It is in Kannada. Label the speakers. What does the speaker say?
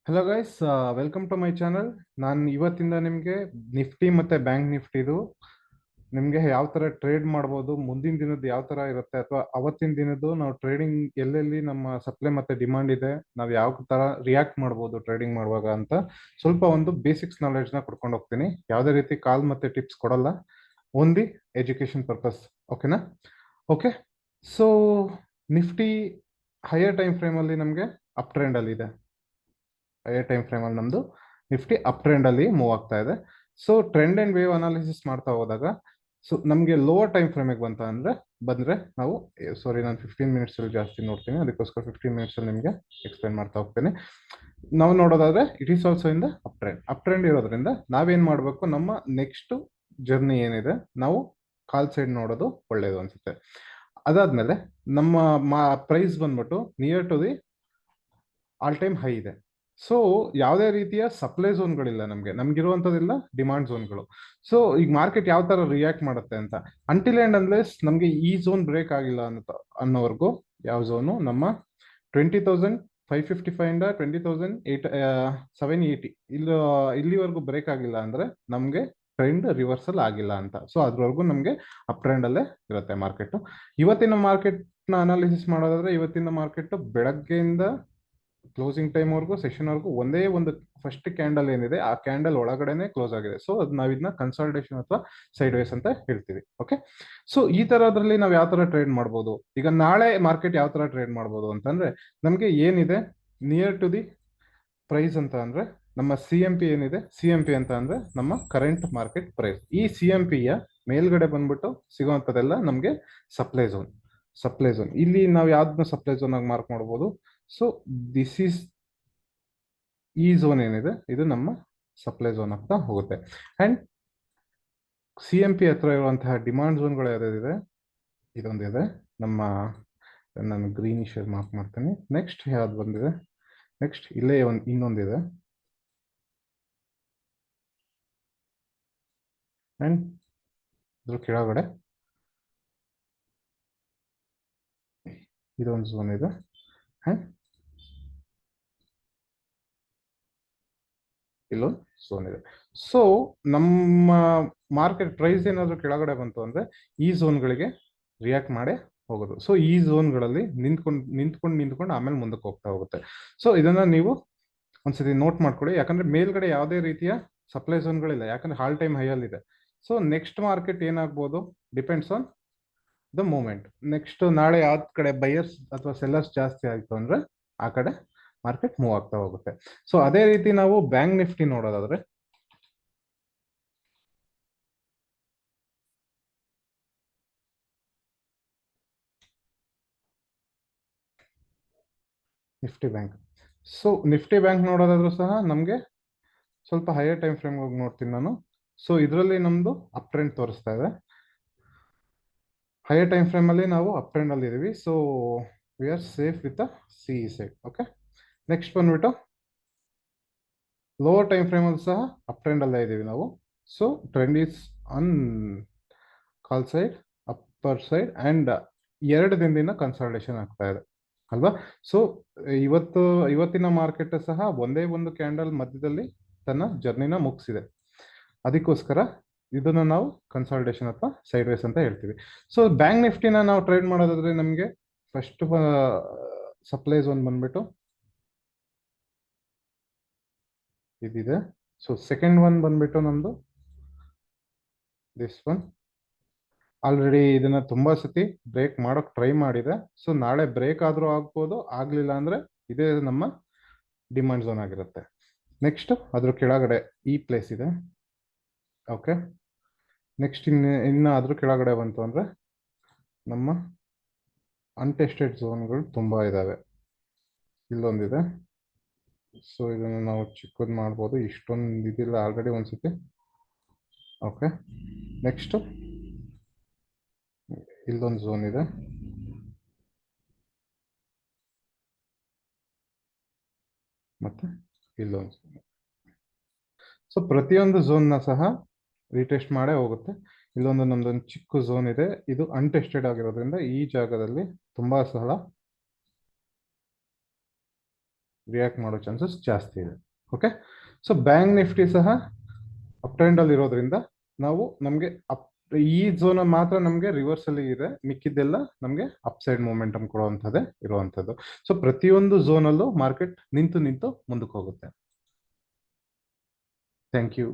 Speaker 1: Hello guys, welcome to my channel. ನಾನು ಇವತ್ತಿಂದ ನಿಮಗೆ ನಿಫ್ಟಿ ಮತ್ತು ಬ್ಯಾಂಕ್ ನಿಫ್ಟಿದು ನಿಮಗೆ ಯಾವ ಥರ ಟ್ರೇಡ್ ಮಾಡ್ಬೋದು, ಮುಂದಿನ ದಿನದ್ದು ಯಾವ ಥರ ಇರುತ್ತೆ, ಅಥವಾ ಅವತ್ತಿನ ದಿನದ್ದು ನಾವು ಟ್ರೇಡಿಂಗ್ ಎಲ್ಲೆಲ್ಲಿ ನಮ್ಮ ಸಪ್ಲೈ ಮತ್ತು ಡಿಮಾಂಡ್ ಇದೆ, ನಾವು ಯಾವ ಥರ ರಿಯಾಕ್ಟ್ ಮಾಡ್ಬೋದು ಟ್ರೇಡಿಂಗ್ ಮಾಡುವಾಗ ಅಂತ ಸ್ವಲ್ಪ ಒಂದು ಬೇಸಿಕ್ಸ್ ನಾಲೆಡ್ಜ್ನ ಕೊಡ್ಕೊಂಡು ಹೋಗ್ತೀನಿ. ಯಾವುದೇ ರೀತಿ ಕಾಲ್ ಮತ್ತು ಟಿಪ್ಸ್ ಕೊಡಲ್ಲ, ಓನ್ಲಿ ಎಜುಕೇಷನ್ ಪರ್ಪಸ್. ಓಕೆನಾ? Okay. So Nifty higher time ಫ್ರೇಮಲ್ಲಿ ನಮಗೆ ಅಪ್ ಟ್ರೆಂಡಲ್ಲಿ ಇದೆ. ಹೈಯರ್ ಟೈಮ್ ಫ್ರೇಮಲ್ಲಿ ನಮ್ಮದು ನಿಫ್ಟಿ ಅಪ್ ಟ್ರೆಂಡಲ್ಲಿ ಮೂವ್ ಆಗ್ತಾ ಇದೆ. So trend and wave analysis ಮಾಡ್ತಾ ಹೋದಾಗ ಸೊ ನಮಗೆ ಲೋವರ್ ಟೈಮ್ ಫ್ರೇಮಿಗೆ ಬಂದರೆ ನಾವು ನಾನು 15 ಮಿನಿಟ್ಸಲ್ಲಿ ಜಾಸ್ತಿ ನೋಡ್ತೀನಿ, ಅದಕ್ಕೋಸ್ಕರ 15 ಮಿನಿಟ್ಸಲ್ಲಿ ನಿಮಗೆ ಎಕ್ಸ್ಪ್ಲೈನ್ ಮಾಡ್ತಾ ಹೋಗ್ತೀನಿ. ನಾವು ನೋಡೋದಾದ್ರೆ it is also in the up trend ಇರೋದ್ರಿಂದ ನಾವೇನು ಮಾಡಬೇಕು, ನಮ್ಮ ನೆಕ್ಸ್ಟ್ ಜರ್ನಿ ಏನಿದೆ ನಾವು ಕಾಲ್ ಸೈಡ್ ನೋಡೋದು ಒಳ್ಳೆಯದು ಅನ್ಸುತ್ತೆ. ಅದಾದ್ಮೇಲೆ ನಮ್ಮ ಪ್ರೈಸ್ ಬಂದ್ಬಿಟ್ಟು near to the all time high ಇದೆ. ಸೊ ಯಾವುದೇ ರೀತಿಯ ಸಪ್ಲೈ ಝೋನ್ಗಳಿಲ್ಲ, ನಮ್ಗಿರುವಂಥದ್ದಿಲ್ಲ ಡಿಮಾಂಡ್ ಝೋನ್ಗಳು. ಸೊ ಈಗ ಮಾರ್ಕೆಟ್ ಯಾವ ಥರ ರಿಯಾಕ್ಟ್ ಮಾಡುತ್ತೆ ಅಂತ, ಅಂಟಿಲ್ ಆ್ಯಂಡ್ ಅನ್ಲೆಸ್ ನಮಗೆ ಈ ಝೋನ್ ಬ್ರೇಕ್ ಆಗಿಲ್ಲ ಅನ್ನೋವರೆಗೂ ಯಾವ ಝೋನು ನಮ್ಮ 20,555 ಇಂದ 20,780 ಇಲ್ಲಿವರೆಗೂ ಬ್ರೇಕ್ ಆಗಿಲ್ಲ ಅಂದರೆ ನಮಗೆ ಟ್ರೆಂಡ್ ರಿವರ್ಸಲ್ ಆಗಿಲ್ಲ ಅಂತ. ಸೊ ಅದ್ರವರೆಗೂ ನಮಗೆ ಅಪ್ ಟ್ರೆಂಡಲ್ಲೇ ಇರುತ್ತೆ ಮಾರ್ಕೆಟು. ಇವತ್ತಿನ ಮಾರ್ಕೆಟ್ನ ಅನಾಲಿಸಿಸ್ ಮಾಡೋದಾದ್ರೆ ಇವತ್ತಿನ ಮಾರ್ಕೆಟ್ ಬೆಳಗ್ಗೆಯಿಂದ ಕ್ಲೋಸಿಂಗ್ ಟೈಮ್ವರೆಗೂ ಸೆಷನ್ವರೆಗೂ ಒಂದೇ ಒಂದು ಫಸ್ಟ್ ಕ್ಯಾಂಡಲ್ ಏನಿದೆ ಆ ಕ್ಯಾಂಡಲ್ ಒಳಗಡೆನೆ ಕ್ಲೋಸ್ ಆಗಿದೆ. ಸೊ ಅದು ನಾವಿದನ್ನ ಕನ್ಸಾಲ್ಟೇಷನ್ ಅಥವಾ ಸೈಡ್ ವೇಸ್ ಅಂತ ಹೇಳ್ತೀವಿ. ಓಕೆ. ಸೊ ಈ ಥರದ್ರಲ್ಲಿ ನಾವು ಯಾವ ಥರ ಟ್ರೇಡ್ ಮಾಡ್ಬೋದು, ಈಗ ನಾಳೆ ಮಾರ್ಕೆಟ್ ಯಾವ ಥರ ಟ್ರೇಡ್ ಮಾಡ್ಬೋದು ಅಂತಂದ್ರೆ ನಮಗೆ ಏನಿದೆ ನಿಯರ್ ಟು ದಿ ಪ್ರೈಸ್ ಅಂತ ಅಂದ್ರೆ ನಮ್ಮ CMP ಏನಿದೆ, CMP ಅಂತ ಅಂದ್ರೆ ನಮ್ಮ ಕರೆಂಟ್ ಮಾರ್ಕೆಟ್ ಪ್ರೈಸ್. ಈ CMPಯ ಮೇಲ್ಗಡೆ ಬಂದ್ಬಿಟ್ಟು ಸಿಗುವಂಥದ್ದೆಲ್ಲ ನಮಗೆ ಸಪ್ಲೈ ಝೋನ್. ಇಲ್ಲಿ ನಾವು ಯಾವ್ದನ್ನ ಸಪ್ಲೈ ಝೋನ್ ಆಗಿ ಮಾರ್ಕ್ ಮಾಡ್ಬೋದು. ಸೊ ದಿಸ್ ಈಸ್ ಈ ಝೋನ್ ಏನಿದೆ ಇದು ನಮ್ಮ ಸಪ್ಲೈ ಝೋನ್ ಆಗ್ತಾ ಹೋಗುತ್ತೆ. ಅಂಡ್ CMP ಹತ್ರ ಇರುವಂತಹ ಡಿಮಾಂಡ್ ಝೋನ್ಗಳು ಯಾವ್ದಿದೆ, ಇದೊಂದಿದೆ ನಾನು ಗ್ರೀನಿಶ್ ಮಾರ್ಕ್ ಮಾಡ್ತೀನಿ. ನೆಕ್ಸ್ಟ್ ಯಾವ್ದು ಬಂದಿದೆ, ನೆಕ್ಸ್ಟ್ ಇಲ್ಲೇ ಇನ್ನೊಂದಿದೆ. ಅಂಡ್ ಇದ್ರ ಕೆಳಗಡೆ ಇದೊಂದು ಝೋನ್ ಇದೆ. ಅಂಡ್ ಇಲ್ಲೊಂದು ಝೋನ್ ಇದೆ. ಸೊ ನಮ್ಮ ಮಾರ್ಕೆಟ್ ಪ್ರೈಸ್ ಏನಾದರೂ ಕೆಳಗಡೆ ಬಂತು ಅಂದ್ರೆ ಈ ಝೋನ್ಗಳಿಗೆ ರಿಯಾಕ್ಟ್ ಮಾಡೇ ಹೋಗೋದು. ಸೊ ಈ ಝೋನ್ಗಳಲ್ಲಿ ನಿಂತ್ಕೊಂಡು ಆಮೇಲೆ ಮುಂದಕ್ಕೆ ಹೋಗ್ತಾ ಹೋಗುತ್ತೆ. ಸೊ ಇದನ್ನ ನೀವು ಒಂದ್ಸತಿ ನೋಟ್ ಮಾಡ್ಕೊಳ್ಳಿ, ಯಾಕಂದ್ರೆ ಮೇಲ್ಗಡೆ ಯಾವುದೇ ರೀತಿಯ ಸಪ್ಲೈ ಝೋನ್ಗಳಿಲ್ಲ, ಯಾಕಂದ್ರೆ ಹಾಲ್ ಟೈಮ್ ಹೈಯಲ್ಲಿದೆ. ಸೊ ನೆಕ್ಸ್ಟ್ ಮಾರ್ಕೆಟ್ ಏನಾಗ್ಬೋದು depends on the moment. Next ನಾಳೆ ಯಾವ ಕಡೆ ಬೈಯರ್ಸ್ ಅಥವಾ ಸೆಲ್ಲರ್ಸ್ ಜಾಸ್ತಿ ಆಯಿತು ಅಂದ್ರೆ ಆ ಕಡೆ ಮಾರ್ಕೆಟ್ ಮೂವ್ ಆಗ್ತಾ ಹೋಗುತ್ತೆ. ಸೊ ಅದೇ ರೀತಿ ನಾವು ಬ್ಯಾಂಕ್ ನಿಫ್ಟಿ ನೋಡೋದಾದ್ರೆ ನಿಫ್ಟಿ ಬ್ಯಾಂಕ್ ನೋಡೋದಾದ್ರೂ ಸಹ ನಮಗೆ ಸ್ವಲ್ಪ ಹೈಯರ್ ಟೈಮ್ ಫ್ರೇಮ್ ಹೋಗಿ ನೋಡ್ತೀನಿ ನಾನು. ಸೊ ಇದರಲ್ಲಿ ನಮ್ದು ಅಪ್ ಟ್ರೆಂಡ್ ತೋರಿಸ್ತಾ ಇದೆ. ಹೈಯರ್ ಟೈಮ್ ಫ್ರೇಮ್ ಅಲ್ಲಿ ನಾವು ಅಪ್ ಟ್ರೆಂಡ್ ಅಲ್ಲಿ ಇದೀವಿ. So we are safe with CE side. Okay. Next ಬಂದ್ಬಿಟ್ಟು ಲೋವರ್ ಟೈಮ್ ಫ್ರೇಮ್ ಅಲ್ಲಿ ಸಹ ಅಪ್ ಟ್ರೆಂಡ್ ಅಲ್ಲೇ ಇದೀವಿ ನಾವು. So trend is on call side, upper side, and 2 ದಿನದಿಂದ ಕನ್ಸಾಲ್ಟೇಷನ್ ಆಗ್ತಾ ಇದೆ ಅಲ್ವಾ. ಸೊ ಇವತ್ತಿನ ಮಾರ್ಕೆಟ್ ಸಹ ಒಂದೇ ಒಂದು ಕ್ಯಾಂಡಲ್ ಮಧ್ಯದಲ್ಲಿ ತನ್ನ ಜರ್ನಿನ ಮುಗಿಸಿದೆ. ಅದಕ್ಕೋಸ್ಕರ ಇದನ್ನು ನಾವು ಕನ್ಸಾಲ್ಟೇಷನ್ ಅಥವಾ ಸೈಡ್ ವೇಸ್ ಅಂತ ಹೇಳ್ತೀವಿ. ಸೊ ಬ್ಯಾಂಕ್ ನಿಫ್ಟಿನ ನಾವು ಟ್ರೇಡ್ ಮಾಡೋದಾದ್ರೆ ನಮಗೆ ಫಸ್ಟ್ ಸಪ್ಲೈ ಝೋನ್ ಬಂದ್ಬಿಟ್ಟು ಇದಿದೆ. ಸೊ ಸೆಕೆಂಡ್ ಒನ್ ಬಂದ್ಬಿಟ್ಟು ನಮ್ದು ದಿಸ್ ಒನ್. ಆಲ್ರೆಡಿ ಇದನ್ನ ತುಂಬಾ ಸತಿ ಬ್ರೇಕ್ ಮಾಡೋಕೆ ಟ್ರೈ ಮಾಡಿದೆ. ಸೊ ನಾಳೆ ಬ್ರೇಕ್ ಆದ್ರೂ ಆಗ್ಬೋದು, ಆಗ್ಲಿಲ್ಲ ಅಂದ್ರೆ ಇದೇ ನಮ್ಮ ಡಿಮಾಂಡ್ ಝೋನ್ ಆಗಿರುತ್ತೆ. ನೆಕ್ಸ್ಟ್ ಅದ್ರ ಕೆಳಗಡೆ ಈ ಪ್ಲೇಸ್ ಇದೆ. ಓಕೆ. ನೆಕ್ಸ್ಟ್ ಇನ್ನು ಅದ್ರ ಕೆಳಗಡೆ ಬಂತು ಅಂದ್ರೆ ನಮ್ಮ ಅನ್ಟೆಸ್ಟೆಡ್ ಝೋನ್ಗಳು ತುಂಬಾ ಇದಾವೆ. ಇಲ್ಲೊಂದಿದೆ. ಸೊ ಇದನ್ನು ನಾವು ಚಿಕ್ಕದು ಮಾಡ್ಬೋದು, ಇಷ್ಟೊಂದು ಇದಿಲ್ಲ ಆಲ್ರೆಡಿ ಒಂದ್ಸತಿ. ಓಕೆ. ನೆಕ್ಸ್ಟ್ ಇಲ್ಲೊಂದು ಝೋನ್ ಇದೆ, ಮತ್ತೆ ಇಲ್ಲೊಂದು ಝೋನ್. ಸೊ ಪ್ರತಿಯೊಂದು ಝೋನ್ನ ಸಹ ರೀಟೆಸ್ಟ್ ಮಾಡೇ ಹೋಗುತ್ತೆ. ಇಲ್ಲೊಂದು ನಮ್ದೊಂದು ಚಿಕ್ಕ ಝೋನ್ ಇದೆ, ಇದು ಅನ್ಟೆಸ್ಟೆಡ್ ಆಗಿರೋದ್ರಿಂದ ಈ ಜಾಗದಲ್ಲಿ ತುಂಬಾ ಸಲ ರಿಯಾಕ್ಟ್ ಮಾಡೋ ಚಾನ್ಸಸ್ ಜಾಸ್ತಿ ಇದೆ. ಓಕೆ, ಸೊ ಬ್ಯಾಂಕ್ ನಿಫ್ಟಿ ಸಹ ಅಪ್ ಟ್ರೆಂಡ್ ಅಲ್ಲಿ ಇರೋದ್ರಿಂದ ನಾವು ನಮಗೆ ಅಪ್ ಈ ಝೋನ್ ಮಾತ್ರ ನಮಗೆ ರಿವರ್ಸ್ ಅಲ್ಲಿ ಇದೆ, ಮಿಕ್ಕಿದ್ದೆಲ್ಲ ನಮಗೆ ಅಪ್ ಸೈಡ್ ಮೂಮೆಂಟಮ್ ಕೊಡುವಂಥದ್ದೇ ಇರುವಂಥದ್ದು. ಸೊ ಪ್ರತಿಯೊಂದು ಝೋನಲ್ಲೂ ಮಾರ್ಕೆಟ್ ನಿಂತು ಮುಂದಕ್ಕೆ ಹೋಗುತ್ತೆ. Thank you.